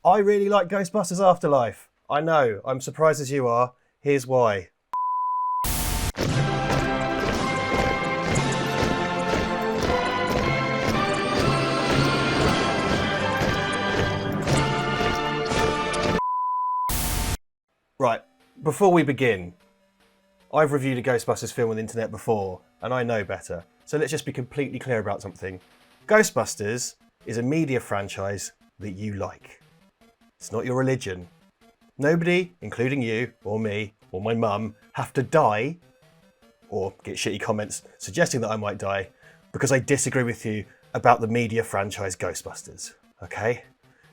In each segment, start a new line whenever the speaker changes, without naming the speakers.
I really like Ghostbusters Afterlife. I know, I'm surprised as you are. Here's why. Right, before we begin, I've reviewed a Ghostbusters film on the internet before, and I know better. So let's just be completely clear about something. Ghostbusters is a media franchise that you like. It's not your religion. Nobody, including you, or me, or my mum, have to die, or get shitty comments suggesting that I might die, because I disagree with you about the media franchise Ghostbusters, okay?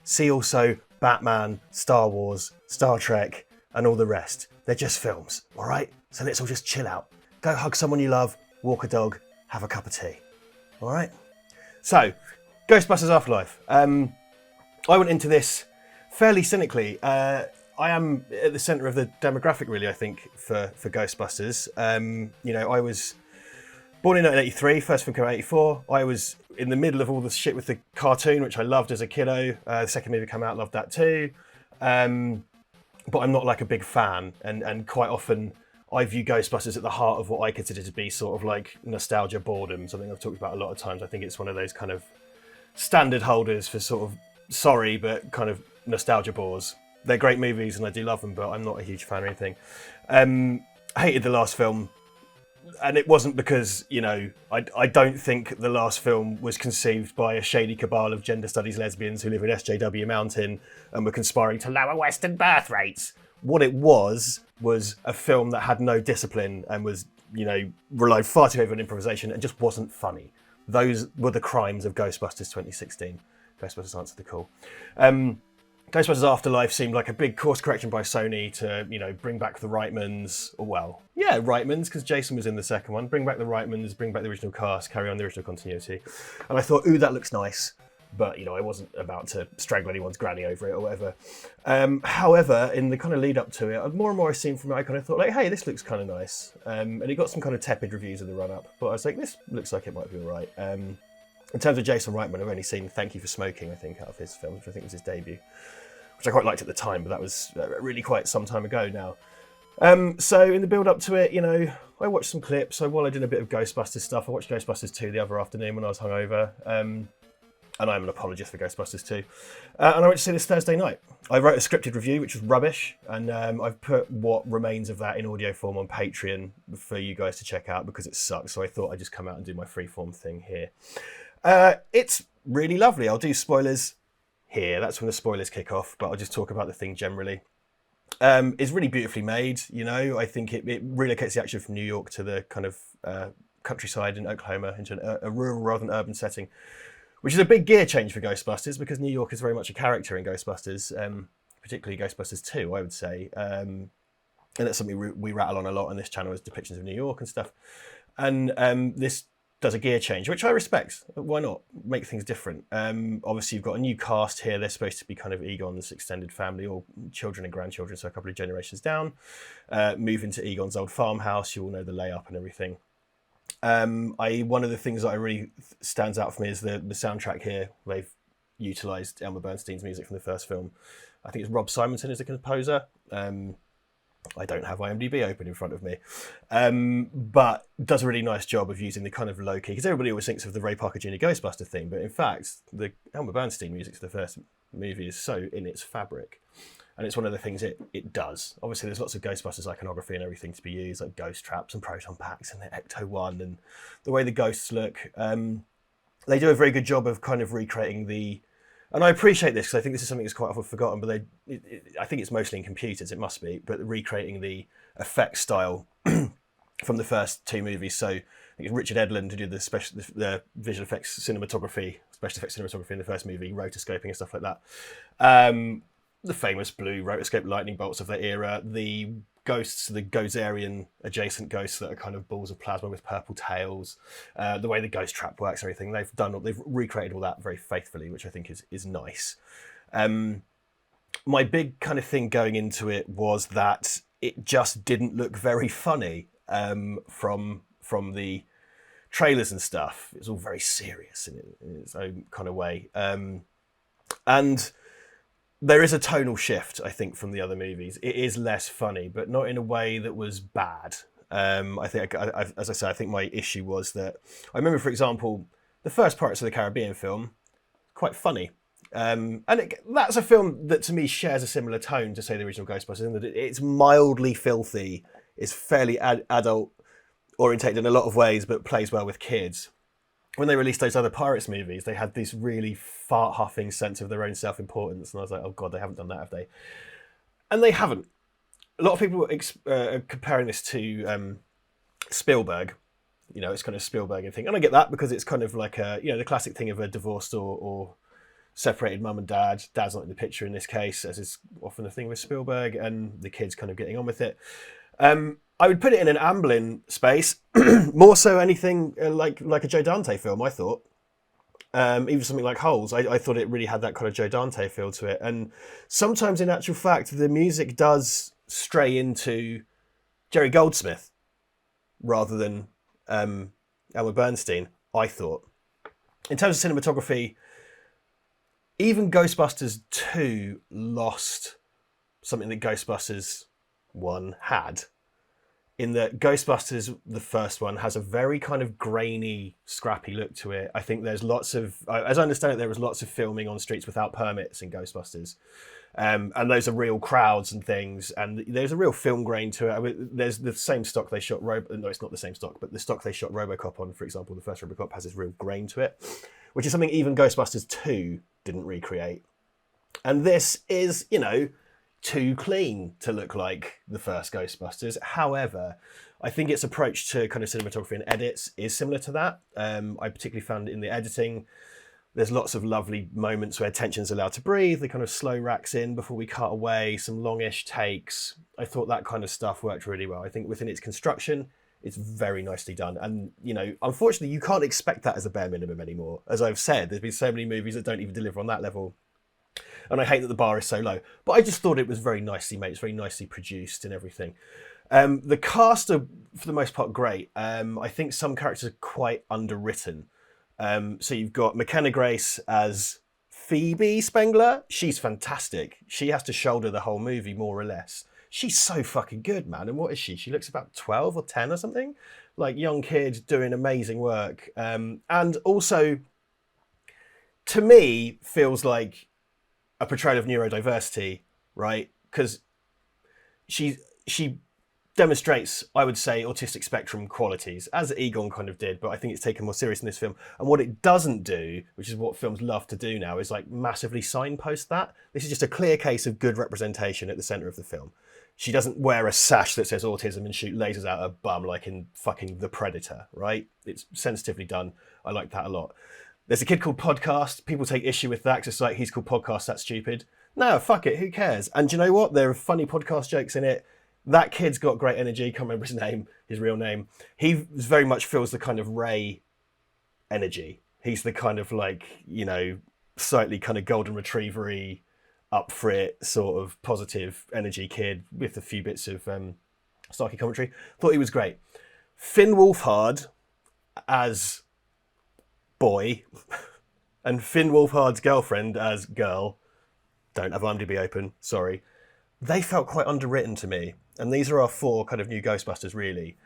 See also Batman, Star Wars, Star Trek, and all the rest. They're just films, all right? So let's all just chill out. Go hug someone you love, walk a dog, have a cup of tea, all right? So, Ghostbusters Afterlife. I went into this fairly cynically. I am at the centre of the demographic, really, I think, for Ghostbusters. I was born in 1983, first film came out in 84. I was in the middle of all the shit with the cartoon, which I loved as a kiddo. The second movie came out, loved that too. But I'm not like a big fan, and quite often I view Ghostbusters at the heart of what I consider to be sort of like nostalgia boredom, something I've talked about a lot of times. I think it's one of those kind of standard holders for sort of sorry, but kind of nostalgia bores. They're great movies and I do love them, but I'm not a huge fan or anything. Hated the last film, and it wasn't because, I don't think the last film was conceived by a shady cabal of gender studies lesbians who live in SJW Mountain and were conspiring to lower Western birth rates. What it was a film that had no discipline and was, relied far too heavily on improvisation and just wasn't funny. Those were the crimes of Ghostbusters 2016. Ghostbusters answered the call. Ghostbusters Afterlife seemed like a big course correction by Sony to, bring back the Reitmans. Reitmans, because Jason was in the second one. Bring back the Reitmans, bring back the original cast, carry on the original continuity. And I thought, ooh, that looks nice. But, I wasn't about to strangle anyone's granny over it or whatever. However, in the kind of lead up to it, more and more I seen from it, I kind of thought, like, hey, this looks kind of nice. And it got some kind of tepid reviews in the run-up. But I was like, this looks like it might be all right. In terms of Jason Reitman, I've only seen Thank You for Smoking, I think, out of his films, which I think was his debut, which I quite liked at the time, but that was really quite some time ago now. So in the build-up to it, I watched some clips. So while I did a bit of Ghostbusters stuff, I watched Ghostbusters 2 the other afternoon when I was hungover. And I'm an apologist for Ghostbusters 2. And I went to see this Thursday night. I wrote a scripted review, which was rubbish, and I've put what remains of that in audio form on Patreon for you guys to check out because it sucks. So I thought I'd just come out and do my freeform thing here. It's really lovely. I'll do spoilers here. That's when the spoilers kick off, but I'll just talk about the thing generally. It's really beautifully made. I think it relocates the action from New York to the kind of countryside in Oklahoma into a rural rather than urban setting, which is a big gear change for Ghostbusters because New York is very much a character in Ghostbusters, particularly Ghostbusters 2, I would say. And that's something we rattle on a lot on this channel is depictions of New York and stuff. And this does a gear change, which I respect. Why not? Make things different. Obviously, you've got a new cast here. They're supposed to be kind of Egon's extended family, or children and grandchildren, so a couple of generations down. Move into Egon's old farmhouse. You all know the layup and everything. One of the things that I really stands out for me is the soundtrack here. They've utilised Elmer Bernstein's music from the first film. I think it's Rob Simonson is the composer. I don't have IMDb open in front of me, but does a really nice job of using the kind of low-key, because everybody always thinks of the Ray Parker Jr. Ghostbuster thing, but in fact, the Elmer Bernstein music to the first movie is so in its fabric, and it's one of the things it does. Obviously, there's lots of Ghostbusters iconography and everything to be used, like ghost traps and proton packs and the Ecto-1, and the way the ghosts look. They do a very good job of kind of recreating and I appreciate this because I think this is something that's quite often forgotten, but I think it's mostly in computers, it must be, but recreating the effect style from the first two movies. So I think it's Richard Edlund who did the visual effects cinematography, special effects cinematography in the first movie, rotoscoping and stuff like that. The famous blue rotoscope lightning bolts of that era, the ghosts, the Gozerian adjacent ghosts that are kind of balls of plasma with purple tails, the way the ghost trap works, everything they've recreated all that very faithfully, which I think is nice. My big kind of thing going into it was that it just didn't look very funny from the trailers and stuff. It's all very serious in its own kind of way, and there is a tonal shift, I think, from the other movies. It is less funny, but not in a way that was bad. I think, as I said, I think my issue was that I remember, for example, the first Pirates of the Caribbean film, quite funny. That's a film that to me shares a similar tone to, say, the original Ghostbusters, in that it's mildly filthy, it's fairly adult orientated in a lot of ways, but plays well with kids. When they released those other Pirates movies, they had this really fart-huffing sense of their own self-importance, and I was like, oh god, they haven't done that, have they? And they haven't. A lot of people are comparing this to Spielberg. You know, it's kind of Spielberg thing, and I get that because it's kind of like the classic thing of a divorced or separated mum and dad. Dad's not in the picture in this case, as is often the thing with Spielberg, and the kids kind of getting on with it. I would put it in an Amblin space, more so anything like a Joe Dante film, I thought. Even something like Holes, I thought it really had that kind of Joe Dante feel to it. And sometimes, in actual fact, the music does stray into Jerry Goldsmith rather than Elmer Bernstein, I thought. In terms of cinematography, even Ghostbusters 2 lost something that Ghostbusters 1 had. In that Ghostbusters, the first one, has a very kind of grainy, scrappy look to it. I think there's lots of, as I understand it, there was lots of filming on streets without permits in Ghostbusters. And those are real crowds and things. And there's a real film grain to it. I mean, there's the same stock they shot, no, it's not the same stock, but the stock they shot RoboCop on, for example, the first RoboCop has this real grain to it, which is something even Ghostbusters 2 didn't recreate. And this is, too clean to look like the first Ghostbusters. However, I think its approach to kind of cinematography and edits is similar to that. I particularly found in the editing, there's lots of lovely moments where tension's allowed to breathe. The kind of slow racks in before we cut away, some longish takes. I thought that kind of stuff worked really well. I think within its construction, it's very nicely done. And, unfortunately, you can't expect that as a bare minimum anymore. As I've said, there's been so many movies that don't even deliver on that level. And I hate that the bar is so low. But I just thought it was very nicely made. It's very nicely produced and everything. The cast are, for the most part, great. I think some characters are quite underwritten. So you've got McKenna Grace as Phoebe Spengler. She's fantastic. She has to shoulder the whole movie, more or less. She's so fucking good, man. And what is she? She looks about 12 or 10 or something. Like, young kid doing amazing work. And also, to me, feels like a portrayal of neurodiversity, right? Because she demonstrates, I would say, autistic spectrum qualities, as Egon kind of did, but I think it's taken more serious in this film. And what it doesn't do, which is what films love to do now, is like massively signpost that. This is just a clear case of good representation at the centre of the film. She doesn't wear a sash that says autism and shoot lasers out her bum like in fucking The Predator, right? It's sensitively done. I like that a lot. There's a kid called Podcast. People take issue with that because it's like, he's called Podcast, that's stupid. No, fuck it, who cares? And do you know what? There are funny podcast jokes in it. That kid's got great energy. Can't remember his real name. He very much feels the kind of Ray energy. He's the kind of like, slightly kind of golden retriever-y, up for it, sort of positive energy kid with a few bits of snarky commentary. Thought he was great. Finn Wolfhard as boy and Finn Wolfhard's girlfriend as girl, don't have IMDb open, sorry, they felt quite underwritten to me. And these are our 4 kind of new Ghostbusters, really.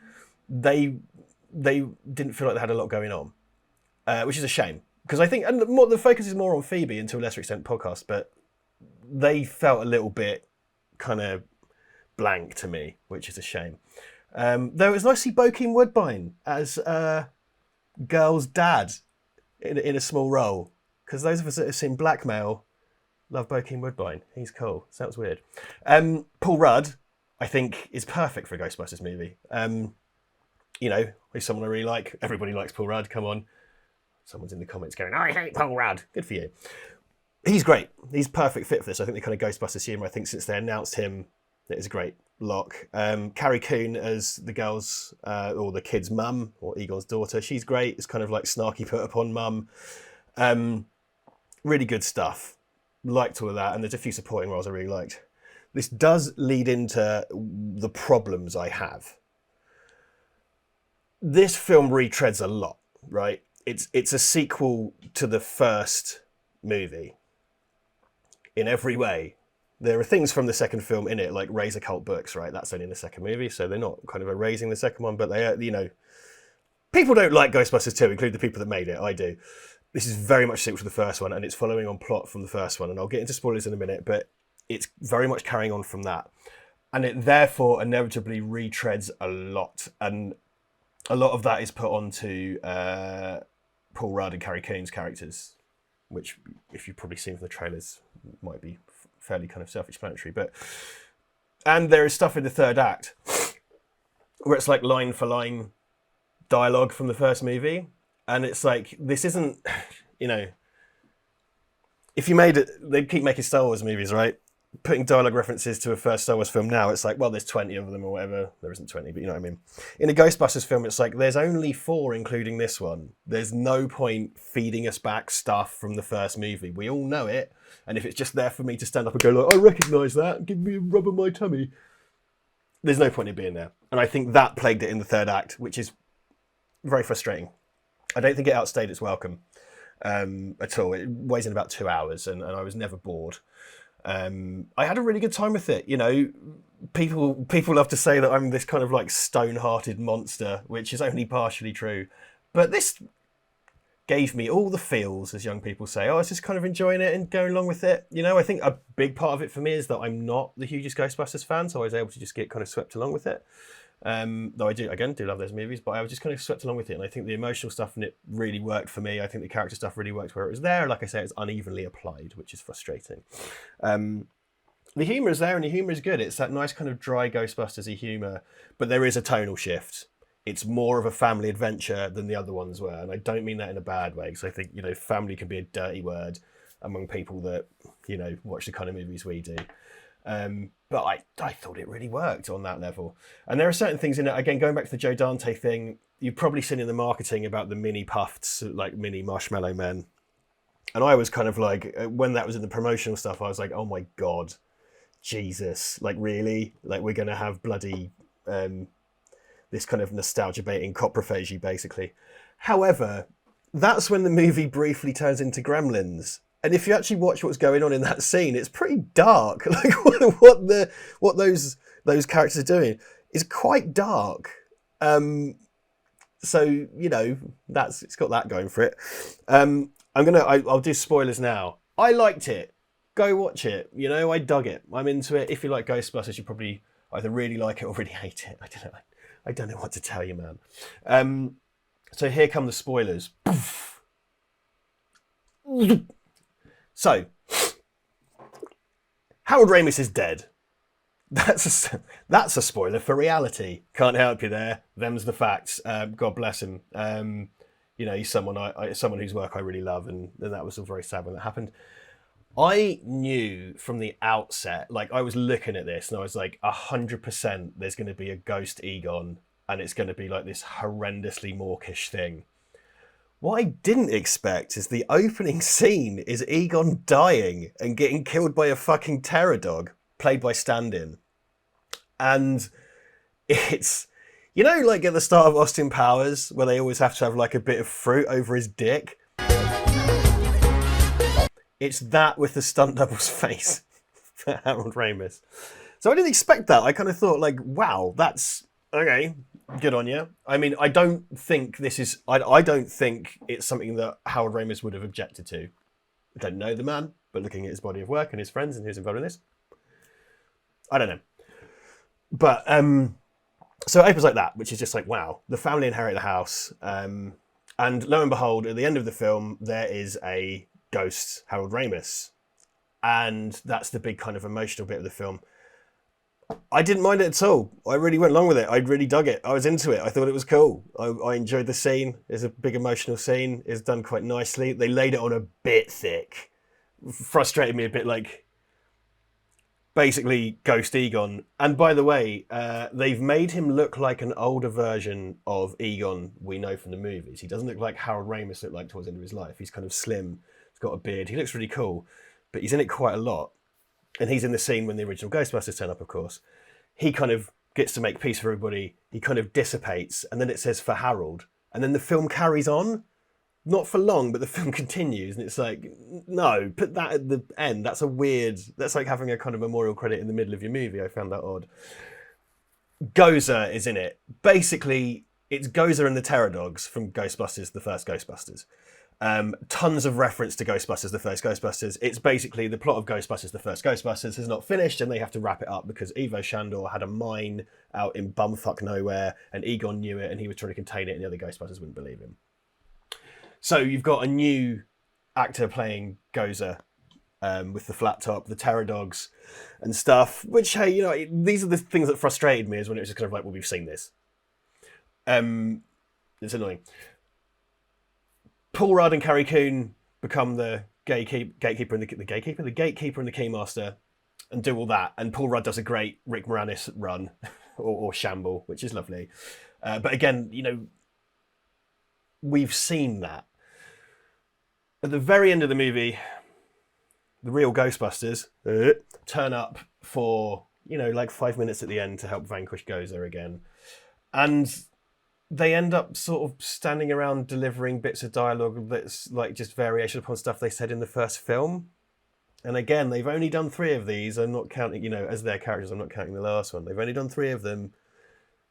They didn't feel like they had a lot going on, which is a shame. Because I think, and the focus is more on Phoebe and to a lesser extent Podcast, but they felt a little bit kind of blank to me, which is a shame. Though it was nice to see Bokeem Woodbine as girl's dad in a small role. Because those of us that have seen Blackmail love Bokeem Woodbine. He's cool. Sounds weird. Paul Rudd, I think, is perfect for a Ghostbusters movie. He's someone I really like. Everybody likes Paul Rudd. Come on. Someone's in the comments going, I hate Paul Rudd. Good for you. He's great. He's perfect fit for this. I think the kind of Ghostbusters humour, I think since they announced him, it is a great lock. Carrie Coon as the girl's, or the kid's mum, or Egon's daughter. She's great. It's kind of like snarky put upon mum. Really good stuff. Liked all of that. And there's a few supporting roles I really liked. This does lead into the problems I have. This film retreads a lot, right? It's a sequel to the first movie. in every way. There are things from the second film in it, like raise occult books, right? That's only in the second movie, so they're not kind of erasing the second one, but they are, people don't like Ghostbusters 2, including the people that made it. I do. This is very much sequel to the first one, and it's following on plot from the first one, and I'll get into spoilers in a minute, but it's very much carrying on from that. And it therefore inevitably retreads a lot, and a lot of that is put onto Paul Rudd and Carrie Coon's characters, which, if you've probably seen from the trailers, might be fairly kind of self-explanatory. And there is stuff in the third act where it's like line for line dialogue from the first movie, and it's like, this isn't, if you made it, they keep making Star Wars movies, right? Putting dialogue references to a first Star Wars film now, it's like, well, there's 20 of them or whatever. There isn't 20, but you know what I mean. In a Ghostbusters film, it's like, there's only 4, including this one. There's no point feeding us back stuff from the first movie. We all know it, and if it's just there for me to stand up and go like, I recognise that, give me a rub on my tummy, there's no point in being there. And I think that plagued it in the third act, which is very frustrating. I don't think it outstayed its welcome at all. It weighs in about 2 hours, and I was never bored. I had a really good time with it. People love to say that I'm this kind of like stone-hearted monster, which is only partially true. But this gave me all the feels, as young people say. I was just kind of enjoying it and going along with it. I think a big part of it for me is that I'm not the hugest Ghostbusters fan, so I was able to just get kind of swept along with it. Though I do love those movies, but I was just kind of swept along with it, and I think the emotional stuff in it really worked for me. I think the character stuff really worked where it was there. Like I say, it's unevenly applied, which is frustrating. The humour is there, and the humour is good. It's that nice kind of dry Ghostbusters-y humour, but there is a tonal shift. It's more of a family adventure than the other ones were, and I don't mean that in a bad way, because I think, family can be a dirty word among people that, watch the kind of movies we do. But I thought it really worked on that level. And there are certain things in it, again, going back to the Joe Dante thing, you've probably seen in the marketing about the mini puffs, like mini marshmallow men. And I was kind of like, when that was in the promotional stuff, I was like, oh my God, Jesus, like really? Like we're going to have bloody, this kind of nostalgia baiting coprophagy, basically. However, that's when the movie briefly turns into Gremlins. And if you actually watch what's going on in that scene, it's pretty dark. Like what those characters are doing is quite dark. So it's got that going for it. I'll do spoilers now. I liked it. Go watch it. I dug it. I'm into it. If you like Ghostbusters, you probably either really like it or really hate it. I don't know what to tell you, man. So here come the spoilers. So, Harold Ramis is dead. That's a spoiler for reality. Can't help you there. Them's the facts. God bless him. He's someone whose work I really love, and that was all very sad when that happened. I knew from the outset, like I was looking at this and I was like, 100% there's going to be a ghost Egon, and it's going to be like this horrendously mawkish thing. What I didn't expect is the opening scene is Egon dying and getting killed by a fucking terror dog, played by Stand-In. And it's, like at the start of Austin Powers, where they always have to have like a bit of fruit over his dick. It's that with the stunt double's face for Harold Ramis. So I didn't expect that. I kind of thought like, wow, that's okay. Good on you. I mean, I don't think this is... I don't think it's something that Harold Ramis would have objected to. I don't know the man, but looking at his body of work and his friends and who's involved in this, I don't know. But, so it opens like that, which is just like, wow, the family inherit the house. And lo and behold, at the end of the film, there is a ghost Harold Ramis. And that's the big kind of emotional bit of the film. I didn't mind it at all. I really went along with it. I really dug it. I was into it. I thought it was cool. I enjoyed the scene. It's a big emotional scene. It's done quite nicely. They laid it on a bit thick. Frustrated me a bit, like basically Ghost Egon. And by the way, they've made him look like an older version of Egon we know from the movies. He doesn't look like Harold Ramis looked like towards the end of his life. He's kind of slim. He's got a beard. He looks really cool, but he's in it quite a lot. And he's in the scene when the original Ghostbusters turn up, of course. He kind of gets to make peace for everybody. He kind of dissipates, and then it says for Harold. And then the film carries on not for long, but the film continues, and it's like, no, put that at the end. That's like having a kind of memorial credit in the middle of your movie. I found that odd. Gozer is in it. Basically, it's Gozer and the Terror Dogs from Ghostbusters, the first Ghostbusters. Tons of reference to Ghostbusters, the first Ghostbusters. It's basically the plot of Ghostbusters, the first Ghostbusters is not finished, and they have to wrap it up because Ivo Shandor had a mine out in bumfuck nowhere, and Egon knew it, and he was trying to contain it, and the other Ghostbusters wouldn't believe him. So you've got a new actor playing Gozer, with the flat top, the Terror Dogs, and stuff. Which, hey, you know, these are the things that frustrated me, is when it was just kind of like, well, we've seen this. It's annoying. Paul Rudd and Carrie Coon become the gatekeeper and the keymaster, and do all that. And Paul Rudd does a great Rick Moranis run, or shamble, which is lovely. But again, you know, we've seen that. At the very end of the movie, the real Ghostbusters turn up for, you know, like 5 minutes at the end to help vanquish Gozer again. And they end up sort of standing around delivering bits of dialogue that's like just variation upon stuff they said in the first film. And again, they've only done 3 of these. I'm not counting, you know, as their characters, I'm not counting the last one. They've only done 3 of them.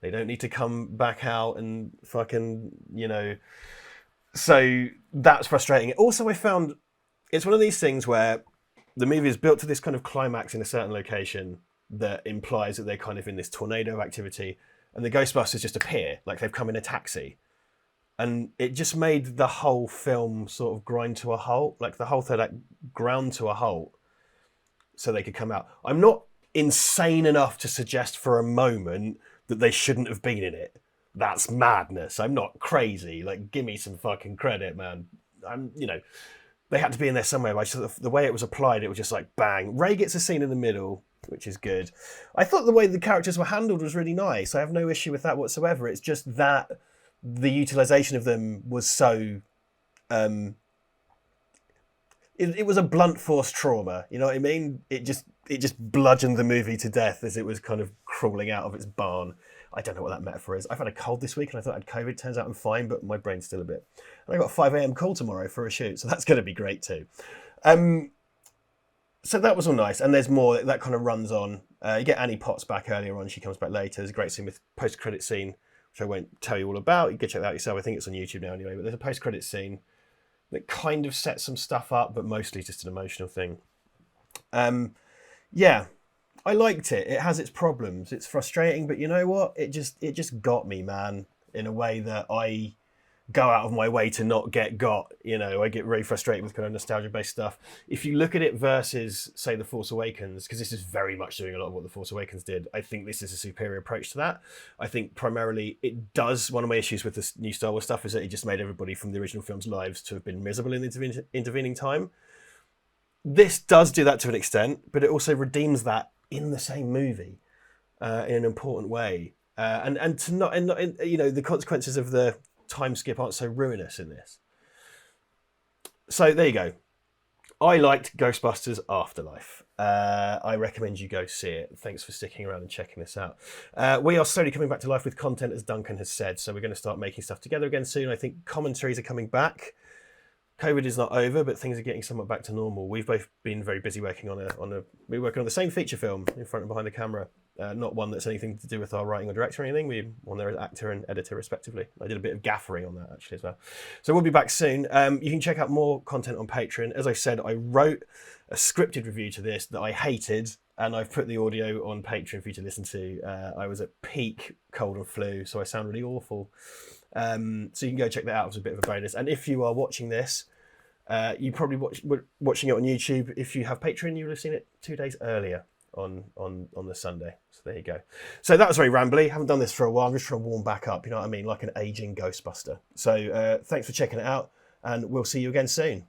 They don't need to come back out and fucking, you know. So that's frustrating. Also, I found it's one of these things where the movie is built to this kind of climax in a certain location that implies that they're kind of in this tornado of activity, and the Ghostbusters just appear, like they've come in a taxi. And it just made the whole film sort of grind to a halt, like the whole third act ground to a halt so they could come out. I'm not insane enough to suggest for a moment that they shouldn't have been in it. That's madness. I'm not crazy. Like, give me some fucking credit, man. You know, they had to be in there somewhere. Like, the way it was applied, it was just like, bang. Ray gets a scene in the middle, which is good. I thought the way the characters were handled was really nice. I have no issue with that whatsoever. It's just that the utilization of them was so... It was a blunt force trauma. You know what I mean? It just bludgeoned the movie to death as it was kind of crawling out of its barn. I don't know what that metaphor is. I've had a cold this week and I thought I had COVID. Turns out I'm fine, but my brain's still a bit... And I got a 5 a.m. call tomorrow for a shoot, so that's going to be great too. So that was all nice. And there's more. That kind of runs on. You get Annie Potts back earlier on. She comes back later. There's a great scene with post-credit scene, which I won't tell you all about. You can check that out yourself. I think it's on YouTube now anyway. But there's a post-credit scene that kind of sets some stuff up, but mostly just an emotional thing. Yeah, I liked it. It has its problems. It's frustrating, but you know what? It just got me, man, in a way that I go out of my way to not get got. You know, I get really frustrated with kind of nostalgia-based stuff. If you look at it versus, say, The Force Awakens, because this is very much doing a lot of what The Force Awakens did, I think this is a superior approach to that. I think primarily it does, one of my issues with this new Star Wars stuff is that it just made everybody from the original film's lives to have been miserable in the intervening time. This does do that to an extent, but it also redeems that in the same movie in an important way. And you know, the consequences of the time skip aren't so ruinous in this. So there you go. I liked Ghostbusters Afterlife. I recommend you go see it. Thanks for sticking around and checking this out. We are slowly coming back to life with content, as Duncan has said, so we're going to start making stuff together again soon. I think commentaries are coming back. COVID is not over, but things are getting somewhat back to normal. We've both been very busy working we're working on the same feature film in front and behind the camera. Not one that's anything to do with our writing or directing or anything. We're on there as actor and editor, respectively. I did a bit of gaffery on that, actually, as well. So we'll be back soon. You can check out more content on Patreon. As I said, I wrote a scripted review to this that I hated, and I've put the audio on Patreon for you to listen to. I was at peak cold and flu, so I sound really awful. So you can go check that out as a bit of a bonus. And if you are watching this, you probably watching it on YouTube. If you have Patreon, you will have seen it 2 days earlier on the Sunday. So there you go. So that was very rambly. Haven't done this for a while. I'm just trying to warm back up. You know what I mean? Like an aging Ghostbuster. So thanks for checking it out, and we'll see you again soon.